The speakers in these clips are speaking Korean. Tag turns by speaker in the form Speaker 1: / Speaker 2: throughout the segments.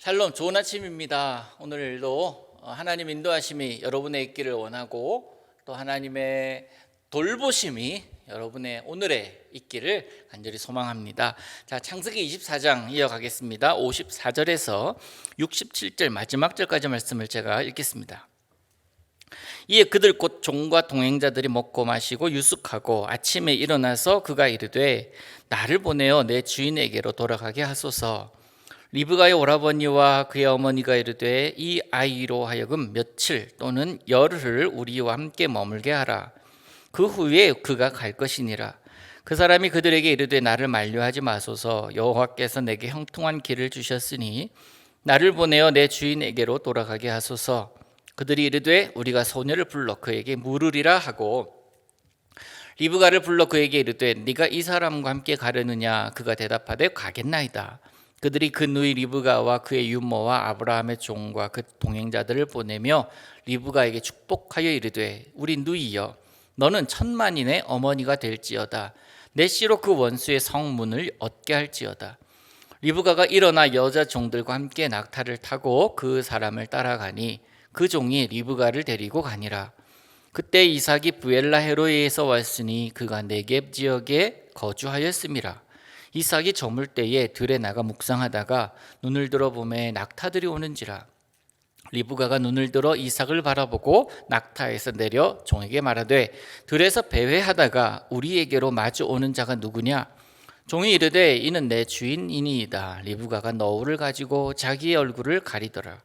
Speaker 1: 샬롬, 좋은 아침입니다. 오늘도 하나님 인도하심이 여러분의 있기를 원하고 또 하나님의 돌보심이 여러분의 오늘에 있기를 간절히 소망합니다. 자, 창세기 24장 이어가겠습니다. 54절에서 67절 마지막 절까지 말씀을 제가 읽겠습니다. 이에 그들 곧 종과 동행자들이 먹고 마시고 유숙하고 아침에 일어나서 그가 이르되 나를 보내어 내 주인에게로 돌아가게 하소서. 리브가의 오라버니와 그의 어머니가 이르되 이 아이로 하여금 며칠 또는 열흘을 우리와 함께 머물게 하라. 그 후에 그가 갈 것이니라. 그 사람이 그들에게 이르되 나를 만류하지 마소서. 여호와께서 내게 형통한 길을 주셨으니 나를 보내어 내 주인에게로 돌아가게 하소서. 그들이 이르되 우리가 소녀를 불러 그에게 물으리라 하고 리브가를 불러 그에게 이르되 네가 이 사람과 함께 가려느냐. 그가 대답하되 가겠나이다. 그들이 그 누이 리브가와 그의 유모와 아브라함의 종과 그 동행자들을 보내며 리브가에게 축복하여 이르되 우리 누이여 너는 천만인의 어머니가 될지어다. 내 씨로 그 원수의 성문을 얻게 할지어다. 리브가가 일어나 여자 종들과 함께 낙타를 타고 그 사람을 따라가니 그 종이 리브가를 데리고 가니라. 그때 이삭이 부엘라헤로이에서 왔으니 그가 네겝 지역에 거주하였음이라. 이삭이 저물 때에 들에 나가 묵상하다가 눈을 들어 보매 낙타들이 오는지라. 리브가가 눈을 들어 이삭을 바라보고 낙타에서 내려 종에게 말하되 들에서 배회하다가 우리에게로 마주 오는 자가 누구냐. 종이 이르되 이는 내 주인이니이다. 리브가가 너울을 가지고 자기의 얼굴을 가리더라.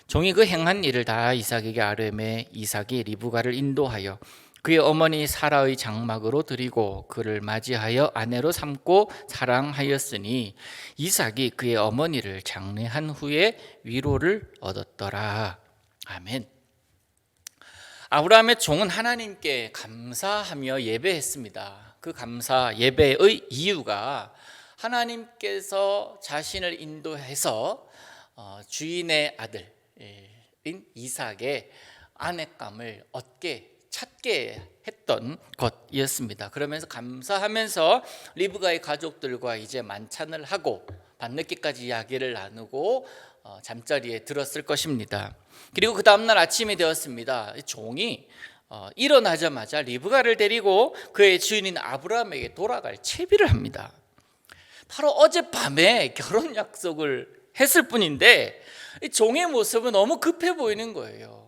Speaker 1: 종이 그 행한 일을 다 이삭에게 아뢰매 이삭이 리브가를 인도하여 그의 어머니 사라의 장막으로 들이고 그를 맞이하여 아내로 삼고 사랑하였으니 이삭이 그의 어머니를 장례한 후에 위로를 얻었더라. 아멘. 아브라함의 종은 하나님께 감사하며 예배했습니다. 그 감사 예배의 이유가 하나님께서 자신을 인도해서 주인의 아들인 이삭의 아내감을 찾게 했던 것이었습니다. 그러면서 감사하면서 리브가의 가족들과 이제 만찬을 하고 밤늦게까지 이야기를 나누고 잠자리에 들었을 것입니다. 그리고 그 다음날 아침이 되었습니다. 종이 일어나자마자 리브가를 데리고 그의 주인인 아브라함에게 돌아갈 채비를 합니다. 바로 어젯밤에 결혼 약속을 했을 뿐인데 이 종의 모습은 너무 급해 보이는 거예요.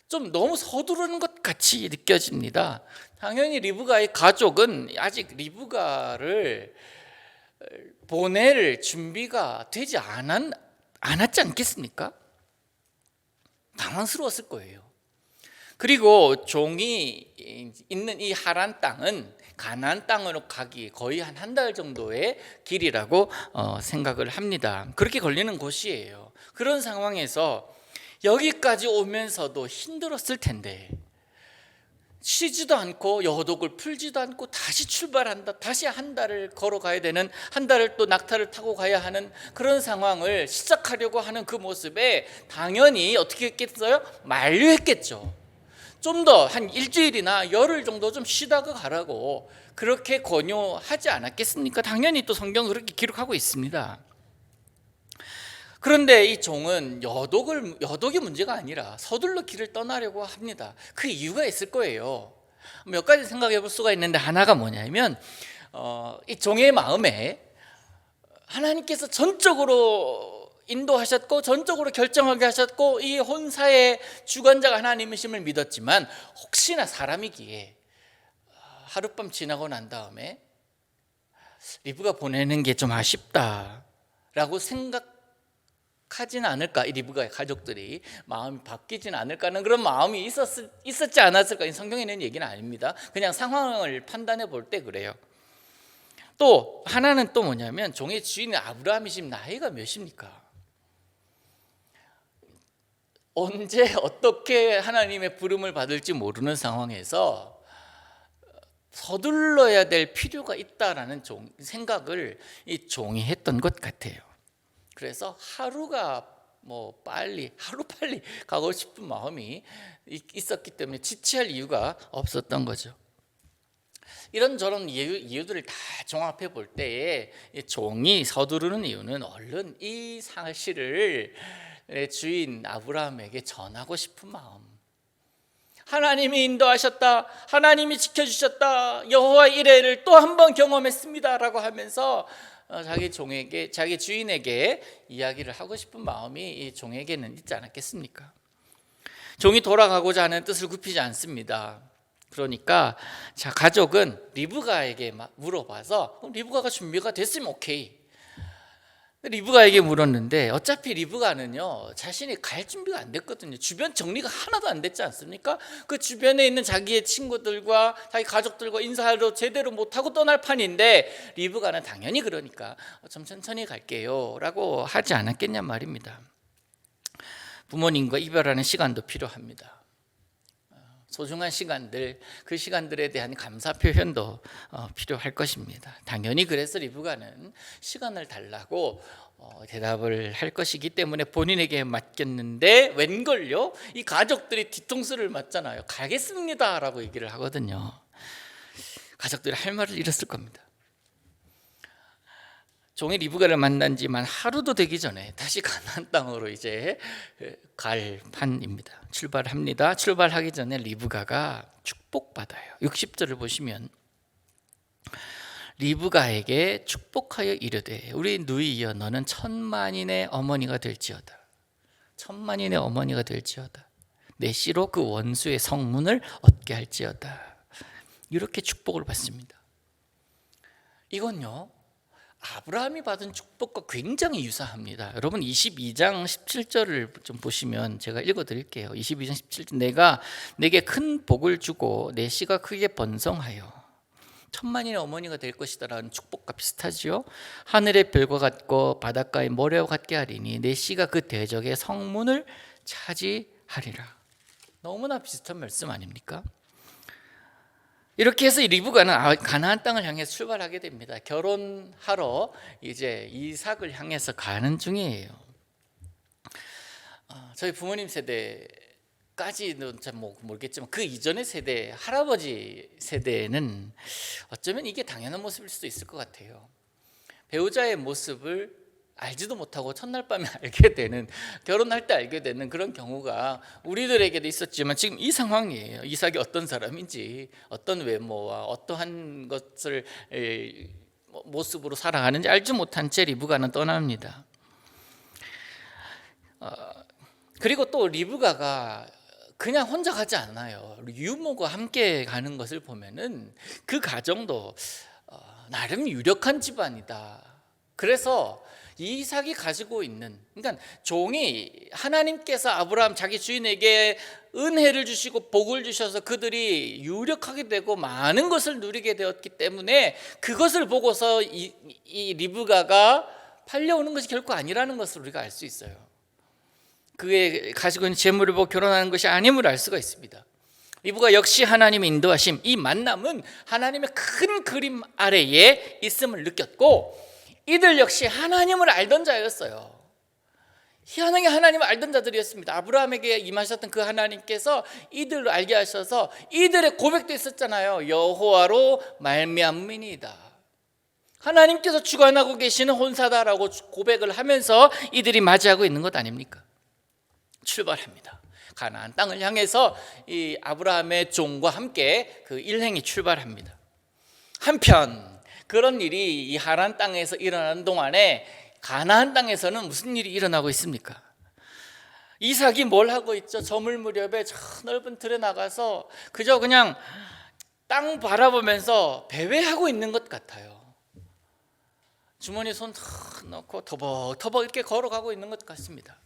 Speaker 1: 좀 너무 서두르는 것 같이 느껴집니다. 당연히 리브가의 가족은 아직 리브가를 보낼 준비가 되지 않았지 않겠습니까? 당황스러웠을 거예요. 그리고 종이 있는 이 하란 땅은 가나안 땅으로 가기 거의 한 달 정도의 길이라고 생각을 합니다. 그렇게 걸리는 곳이에요. 그런 상황에서 여기까지 오면서도 힘들었을 텐데 쉬지도 않고 여독을 풀지도 않고 다시 출발한다. 다시 한 달을 걸어가야 되는, 한 달을 또 낙타를 타고 가야 하는 그런 상황을 시작하려고 하는 그 모습에 당연히 어떻게 했겠어요? 만류했겠죠. 좀 더 한 일주일이나 열흘 정도 좀 쉬다가 가라고 그렇게 권유하지 않았겠습니까? 당연히 또 성경은 그렇게 기록하고 있습니다. 그런데 이 종은 여독이 문제가 아니라 서둘러 길을 떠나려고 합니다. 그 이유가 있을 거예요. 몇 가지 생각해 볼 수가 있는데 하나가 뭐냐면 이 종의 마음에 하나님께서 전적으로 인도하셨고 전적으로 결정하게 하셨고 이 혼사의 주관자가 하나님이심을 믿었지만 혹시나 사람이기에 하룻밤 지나고 난 다음에 리브가 보내는 게 좀 아쉽다라고 생각하지는 않을까. 이 리브가의 가족들이 마음이 바뀌지는 않을까 하는 그런 마음이 있었지 않았을까. 성경에 있는 얘기는 아닙니다. 그냥 상황을 판단해 볼 때 그래요. 또 하나는 또 뭐냐면 종의 주인인 아브라함이 지금 나이가 몇입니까? 언제 어떻게 하나님의 부름을 받을지 모르는 상황에서 서둘러야 될 필요가 있다라는 생각을 이 종이 했던 것 같아요. 그래서 하루가 하루 빨리 가고 싶은 마음이 있었기 때문에 지체할 이유가 없었던 거죠. 이런저런 이유들을 다 종합해 볼 때에 이 종이 서두르는 이유는 얼른 이 사실을 주인 아브라함에게 전하고 싶은 마음. 하나님이 인도하셨다, 하나님이 지켜주셨다, 여호와의 일회를 또 한 번 경험했습니다라고 하면서 자기 종에게, 자기 주인에게 이야기를 하고 싶은 마음이 이 종에게는 있지 않았겠습니까? 종이 돌아가고자 하는 뜻을 굽히지 않습니다. 그러니까 자, 가족은 리브가에게 물어봐서 리브가가 준비가 됐으면 오케이. 리브가에게 물었는데 어차피 리브가는요, 자신이 갈 준비가 안 됐거든요. 주변 정리가 하나도 안 됐지 않습니까? 그 주변에 있는 자기의 친구들과 자기 가족들과 인사도 제대로 못하고 떠날 판인데, 리브가는 당연히 그러니까 좀 천천히 갈게요 라고 하지 않았겠냐 말입니다. 부모님과 이별하는 시간도 필요합니다. 소중한 시간들, 그 시간들에 대한 감사 표현도 필요할 것입니다. 당연히 그래서 리브가는 시간을 달라고 대답을 할 것이기 때문에 본인에게 맡겼는데, 웬걸요? 이 가족들이 뒤통수를 맞잖아요. 가겠습니다 라고 얘기를 하거든요. 가족들이 할 말을 잃었을 겁니다. 종이 리브가를 만난 지만 하루도 되기 전에 다시 가나안 땅으로 이제 갈 판입니다. 출발합니다. 출발하기 전에 리브가가 축복받아요. 60절을 보시면 리브가에게 축복하여 이르되 우리 누이여 너는 천만인의 어머니가 될지어다. 천만인의 어머니가 될지어다. 내 씨로 그 원수의 성문을 얻게 할지어다. 이렇게 축복을 받습니다. 이건요, 아브라함이 받은 축복과 굉장히 유사합니다. 여러분 22장 17절을 좀 보시면 제가 읽어드릴게요. 22장 17절, 내가 내게 큰 복을 주고 내 씨가 크게 번성하여 천만인의 어머니가 될 것이다 라는 축복과 비슷하지요. 하늘의 별과 같고 바닷가의 모래와 같게 하리니 내 씨가 그 대적의 성문을 차지하리라. 너무나 비슷한 말씀 아닙니까? 이렇게 해서 리브가는 가나안 땅을 향해 출발하게 됩니다. 결혼하러 이제 이삭을 향해서 가는 중이에요. 저희 부모님 세대까지는 잘 모르겠지만 그 이전의 세대, 할아버지 세대는 어쩌면 이게 당연한 모습일 수도 있을 것 같아요. 배우자의 모습을 알지도 못하고 첫날 밤에 알게 되는, 결혼할 때 알게 되는 그런 경우가 우리들에게도 있었지만 지금 이 상황이에요. 이삭이 어떤 사람인지, 어떤 외모와 어떠한 것을 모습으로 살아가는지 알지 못한 채 리브가는 떠납니다. 그리고 또 리브가가 그냥 혼자 가지 않아요. 유모가 함께 가는 것을 보면은 그 가정도 나름 유력한 집안이다. 그래서 이삭이 가지고 있는, 그러니까 종이, 하나님께서 아브라함 자기 주인에게 은혜를 주시고 복을 주셔서 그들이 유력하게 되고 많은 것을 누리게 되었기 때문에 그것을 보고서 이 리브가가 팔려오는 것이 결코 아니라는 것을 우리가 알 수 있어요. 그의 가지고 있는 재물을 보고 결혼하는 것이 아님을 알 수가 있습니다. 리브가 역시 하나님의 인도하심, 이 만남은 하나님의 큰 그림 아래에 있음을 느꼈고, 이들 역시 하나님을 알던 자였어요. 희한하게 하나님을 알던 자들이었습니다. 아브라함에게 임하셨던 그 하나님께서 이들을 알게 하셔서 이들의 고백도 있었잖아요. 여호와로 말미암음이니이다. 하나님께서 주관하고 계시는 혼사다라고 고백을 하면서 이들이 맞이하고 있는 것 아닙니까? 출발합니다. 가나안 땅을 향해서 이 아브라함의 종과 함께 그 일행이 출발합니다. 한편 그런 일이 이 하란 땅에서 일어나는 동안에 가나안 땅에서는 무슨 일이 일어나고 있습니까? 이삭이 뭘 하고 있죠? 저물 무렵에 저 넓은 들에 나가서 그저 그냥 땅 바라보면서 배회하고 있는 것 같아요. 주머니에 손 탁 넣고 터벅터벅 이렇게 걸어가고 있는 것 같습니다.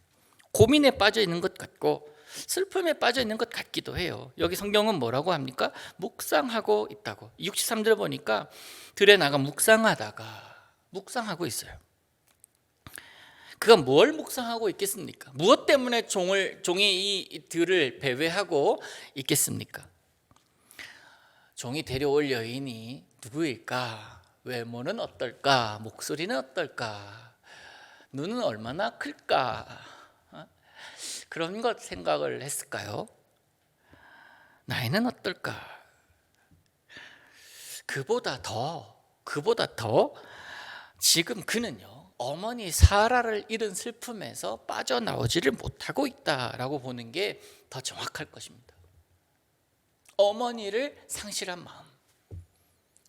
Speaker 1: 고민에 빠져 있는 것 같고 슬픔에 빠져 있는 것 같기도 해요. 여기 성경은 뭐라고 합니까? 묵상하고 있다고. 63절 보니까 들에 나가 묵상하고 있어요. 그가 뭘 묵상하고 있겠습니까? 무엇 때문에 종이 이 들을 배회하고 있겠습니까? 종이 데려올 여인이 누구일까? 외모는 어떨까? 목소리는 어떨까? 눈은 얼마나 클까? 그런 것 생각을 했을까요? 나이는 어떨까? 그보다 더 지금 그는요, 어머니 사라를 잃은 슬픔에서 빠져나오지를 못하고 있다라고 보는 게 더 정확할 것입니다. 어머니를 상실한 마음,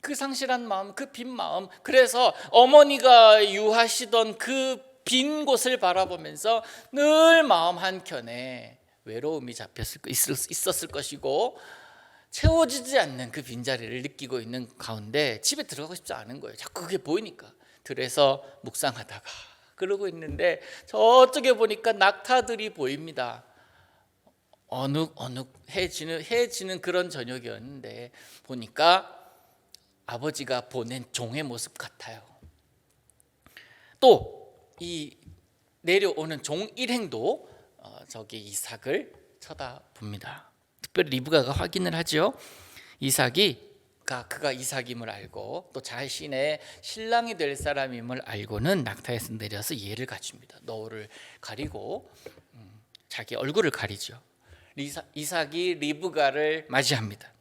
Speaker 1: 그 상실한 마음, 그 빈 마음, 그래서 어머니가 유하시던 그 빈 곳을 바라보면서 늘 마음 한켠에 외로움이 있었을 것이고, 채워지지 않는 그 빈자리를 느끼고 있는 가운데 집에 들어가고 싶지 않은 거예요. 자꾸 그게 보이니까. 그래서 묵상하다가 그러고 있는데 저쪽에 보니까 낙타들이 보입니다. 어느 해지는 그런 저녁이었는데 보니까 아버지가 보낸 종의 모습 같아요. 또 이 내려오는 종 일행도 저기 이삭을 쳐다봅니다. 특별히 리브가가 확인을 하죠. 그가 이삭임을 알고 또 자신의 신랑이 될 사람임을 알고는 낙타에서 내려서 예를 갖춥니다. 너울을 가리고 자기 얼굴을 가리죠. 이삭이 리브가를 맞이합니다.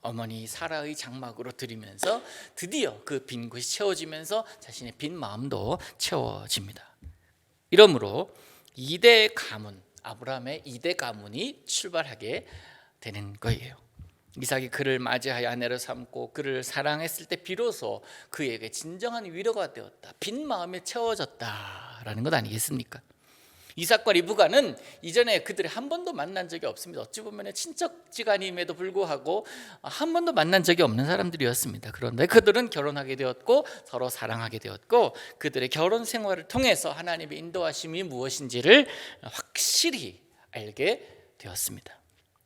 Speaker 1: 어머니 사라의 장막으로 들이면서 드디어 그 빈 곳이 채워지면서 자신의 빈 마음도 채워집니다. 이러므로 아브라함의 2대 가문이 출발하게 되는 거예요. 이삭이 그를 맞이하여 아내로 삼고 그를 사랑했을 때 비로소 그에게 진정한 위로가 되었다, 빈 마음이 채워졌다라는 것 아니겠습니까? 이삭과 리브가는 이전에 그들이 한 번도 만난 적이 없습니다. 어찌 보면 친척지간임에도 불구하고 한 번도 만난 적이 없는 사람들이었습니다. 그런데 그들은 결혼하게 되었고 서로 사랑하게 되었고, 그들의 결혼 생활을 통해서 하나님의 인도하심이 무엇인지를 확실히 알게 되었습니다.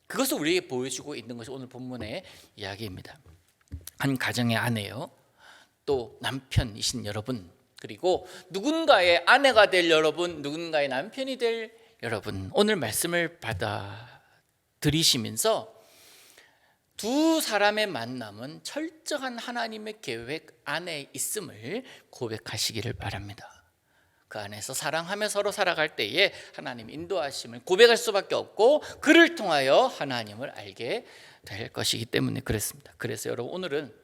Speaker 1: 그것을 우리에게 보여주고 있는 것이 오늘 본문의 이야기입니다. 한 가정의 아내요, 또 남편이신 여러분, 그리고 누군가의 아내가 될 여러분, 누군가의 남편이 될 여러분, 오늘 말씀을 받아 들이시면서 두 사람의 만남은 철저한 하나님의 계획 안에 있음을 고백하시기를 바랍니다. 그 안에서 사랑하며 서로 살아갈 때에 하나님 인도하심을 고백할 수밖에 없고, 그를 통하여 하나님을 알게 될 것이기 때문에 그렇습니다. 그래서 여러분, 오늘은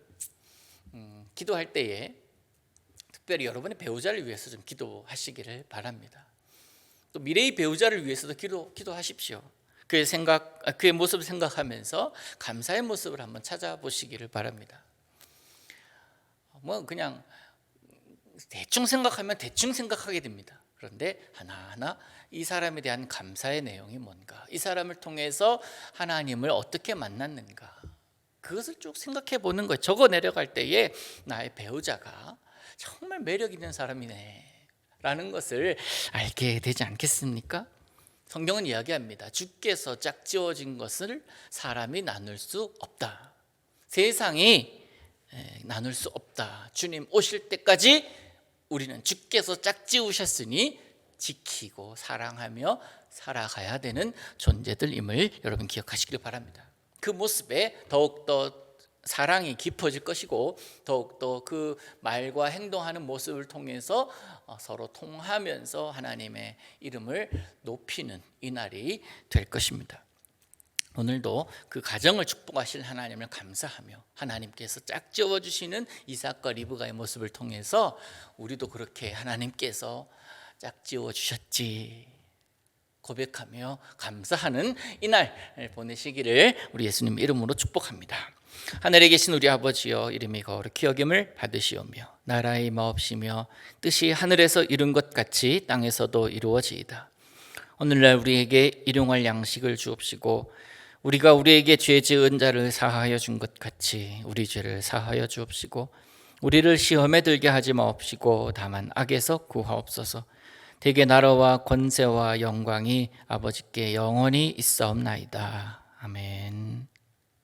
Speaker 1: 기도할 때에 특별히 여러분의 배우자를 위해서 좀 기도하시기를 바랍니다. 또 미래의 배우자를 위해서도 기도하십시오. 그의 모습을 생각하면서 감사의 모습을 한번 찾아보시기를 바랍니다. 그냥 대충 생각하면 대충 생각하게 됩니다. 그런데 하나하나 이 사람에 대한 감사의 내용이 뭔가, 이 사람을 통해서 하나님을 어떻게 만났는가, 그것을 쭉 생각해 보는 거예요. 적어 내려갈 때에 나의 배우자가 정말 매력 있는 사람이네 라는 것을 알게 되지 않겠습니까? 성경은 이야기합니다. 주께서 짝지어진 것을 사람이 나눌 수 없다. 세상이 나눌 수 없다. 주님 오실 때까지 우리는 주께서 짝지으셨으니 지키고 사랑하며 살아가야 되는 존재들임을 여러분 기억하시길 바랍니다. 그 모습에 더욱더 사랑이 깊어질 것이고, 더욱더 그 말과 행동하는 모습을 통해서 서로 통하면서 하나님의 이름을 높이는 이 날이 될 것입니다. 오늘도 그 가정을 축복하실 하나님을 감사하며 하나님께서 짝지어 주시는 이삭과 리브가의 모습을 통해서 우리도 그렇게 하나님께서 짝지어 주셨지 고백하며 감사하는 이날 보내시기를 우리 예수님 이름으로 축복합니다. 하늘에 계신 우리 아버지여, 이름이 거룩히 여김을 받으시오며 나라의 마옵시며 뜻이 하늘에서 이룬 것 같이 땅에서도 이루어지이다. 오늘날 우리에게 일용할 양식을 주옵시고, 우리가 우리에게 죄 지은 자를 사하여 준 것 같이 우리 죄를 사하여 주옵시고, 우리를 시험에 들게 하지 마옵시고 다만 악에서 구하옵소서. 대개 나라와 권세와 영광이 아버지께 영원히 있사옵나이다. 아멘.